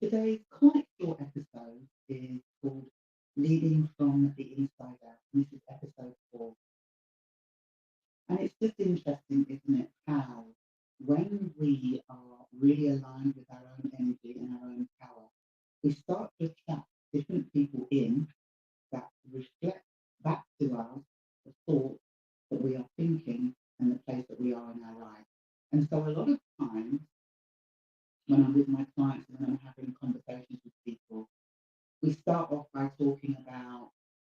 Today's quite short episode is called Leading from the Inside Out. And this is episode 4. And it's just interesting, isn't it, how when we are really aligned with our own energy and our own power, we start to attract different people in that reflect back to us the thoughts that we are thinking and the place that we are in our life. And so a lot of times when I'm with my clients and when I'm having conversations with people, we start off by talking about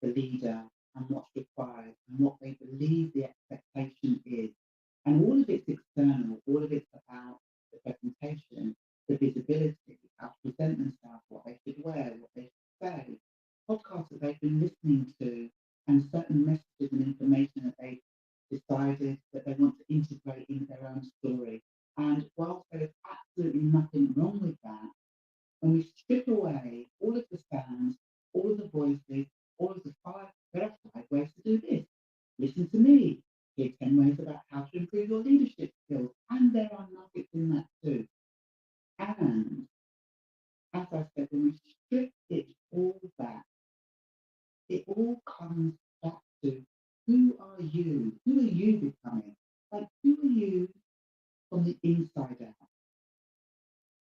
the leader and what's required and what they believe the expectation is. And all of it's external, all of it's about the presentation, the visibility, how to present themselves, what they should wear, what they should say, podcasts that they've been listening to, and certain messages and information that they've decided that they want to integrate into their own story. And whilst there is absolutely nothing wrong with that, when we strip away all of the sounds, all of the voices, all of the five, there are 5 ways to do this. Listen to me. Here are 10 ways about how to improve your leadership skills. And there are nuggets in that too. And as I said, when we strip it all back, it all comes back to who are you? Who are you becoming? Like, who are you from the inside out?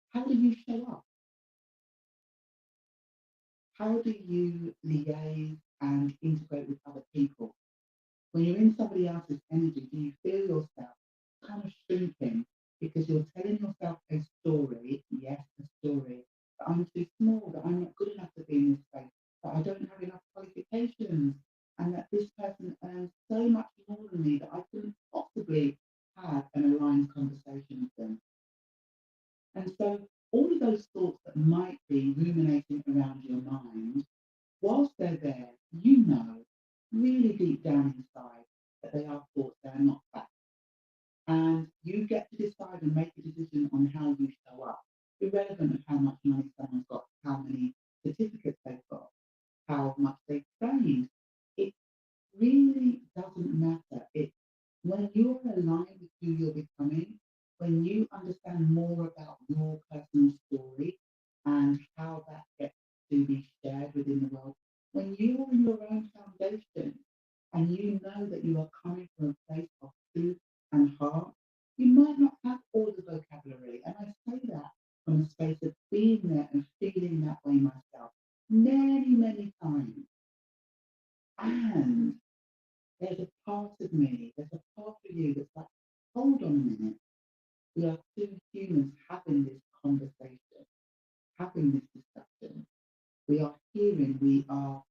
How do you show up? How do you liaise and integrate with other people? When you're in somebody else's energy, do you feel yourself kind of shrinking because you're telling yourself a story, yes, a story, that I'm too small, that I'm not good enough to be in this space, that I don't have enough qualifications, and that this person earns so much more than me that I couldn't possibly have an aligned conversation with them. And so all of those thoughts that might be ruminating around your mind, whilst they're there, you know really deep down inside that they are thoughts, they are not facts. And you get to decide and make a decision on how you show up, irrelevant of how much money someone's got, how many certificates they've got, how much they've trained. It really doesn't matter. It's when you're aligned with who you're becoming, when you understand more about your personal story and how that gets to be shared within the world, when you're in your own foundation and you know that you are coming from a place of truth and heart, you might not have all the vocabulary. And I say that from a space of being there and feeling that way myself many, many times. And there's a part of me, there's a part of you that's like, hold on a minute. We are two humans having this conversation, having this discussion. We are hearing, we are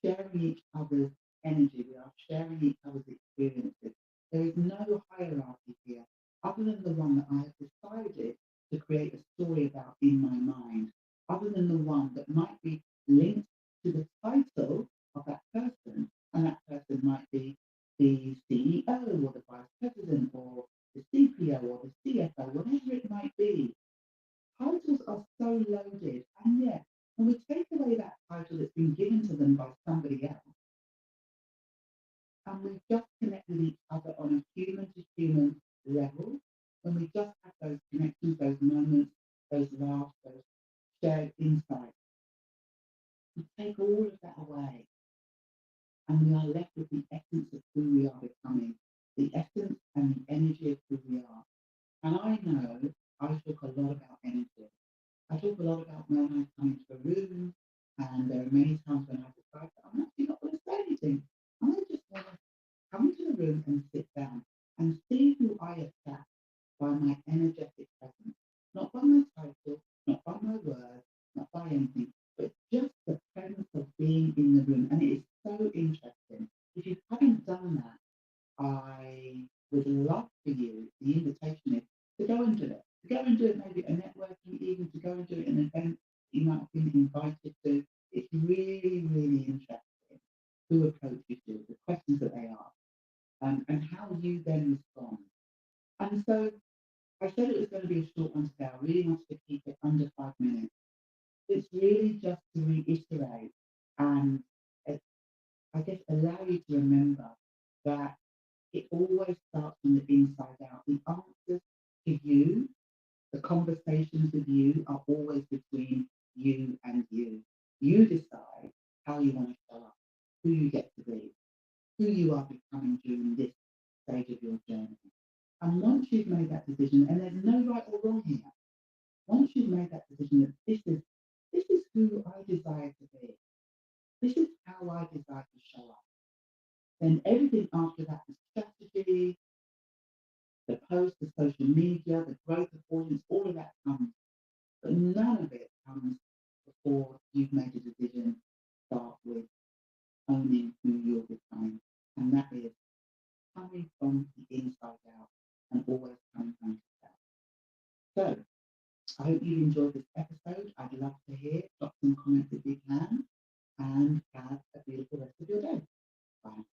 sharing each other's energy, we are sharing each other's experiences. There is no hierarchy here other than the one that I have decided to create a story about in my mind, other than the one that might be linked to the title of that person, and that person might be the CEO or the vice president or the CPO or the CFO, whatever it might be. Titles are so loaded, and yet when we take away that title that's been given to them by somebody else, and we just connect with each other on a human to human level, when we just have those connections, those moments, those laughs, those shared insights, we take all of that away and we are left with the essence of who we are becoming, the essence and the energy of who we are. And I know I talk a lot about energy. I talk a lot about when I come into a room, and there are many times when I decide that I'm actually not going to say anything. I just want to come into the room and sit down and see who I attract by my energetic presence, not by my title, not by my words, not by anything, but just the presence of being in the room. And it is so interesting. If you haven't done that, I would love for you, the invitation is to go and do it. To go and do it maybe at a networking, even to go and do it in an event you might have been invited to. It's really, really interesting who approaches you, the questions that they ask, and how you then respond. And so I said it was going to be a short one today. I really wanted to keep it under 5 minutes. It's really just to reiterate and uh, I guess allow you to remember that it always starts from the inside out. The answers to you, the conversations with you are always between right or wrong here. Once you've made that decision that this is who I desire to be, this is how I desire to show up, then everything after that, the strategy, the post, the social media, the growth of audience, all of that comes. But none of it comes before you've made a decision to start with owning who you're becoming. And that is coming from the inside out and always coming from yourself. So I hope you enjoyed this episode. I'd love to hear. Drop some comments if you can. And have a beautiful rest of your day. Bye.